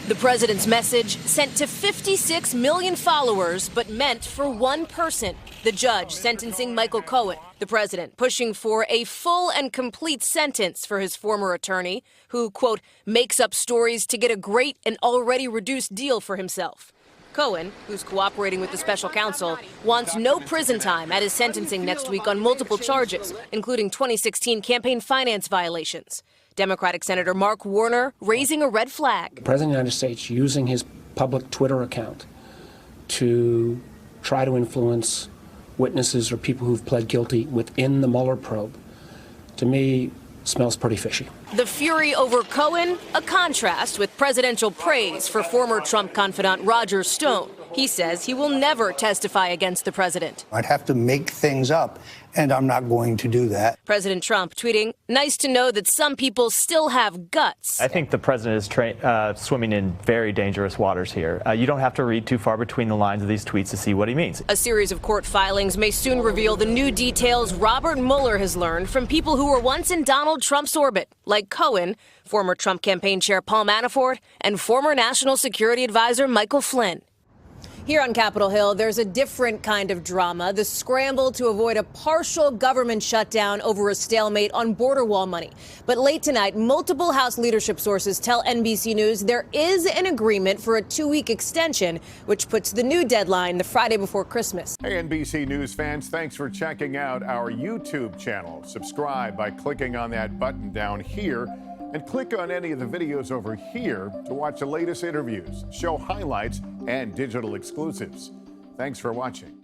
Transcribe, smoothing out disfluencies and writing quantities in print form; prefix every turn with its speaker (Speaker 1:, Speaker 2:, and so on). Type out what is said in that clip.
Speaker 1: The president's message sent to 56 million followers, but meant for one person, the judge sentencing Michael Cohen. The president pushing for a full and complete sentence for his former attorney, who, quote, makes up stories to get a great and already reduced deal for himself. Cohen, who's cooperating with the special counsel, wants no prison time at his sentencing next week on multiple charges, including 2016 campaign finance violations. Democratic Senator Mark Warner raising a red flag.
Speaker 2: The President of the United States using his public Twitter account to try to influence witnesses or people who've pled guilty within the Mueller probe, to me, smells pretty fishy.
Speaker 1: The fury over Cohen, a contrast with presidential praise for former Trump confidant Roger Stone. He says he will never testify against the president.
Speaker 3: I'd have to make things up, and I'm not going to do that.
Speaker 1: President Trump tweeting, nice to know that some people still have guts.
Speaker 4: I think the president is swimming in very dangerous waters here. You don't have to read too far between the lines of these tweets to see what he means.
Speaker 1: A series of court filings may soon reveal the new details Robert Mueller has learned from people who were once in Donald Trump's orbit, like Cohen, former Trump campaign chair Paul Manafort, and former National Security Advisor Michael Flynn. Here on Capitol Hill, there's a different kind of drama, the scramble to avoid a partial government shutdown over a stalemate on border wall money. But late tonight, multiple House leadership sources tell NBC News there is an agreement for a 2-week extension, which puts the new deadline the Friday before Christmas.
Speaker 5: Hey, NBC News fans, thanks for checking out our YouTube channel. Subscribe by clicking on that button down here, and click on any of the videos over here to watch the latest interviews, show highlights, and digital exclusives. Thanks for watching.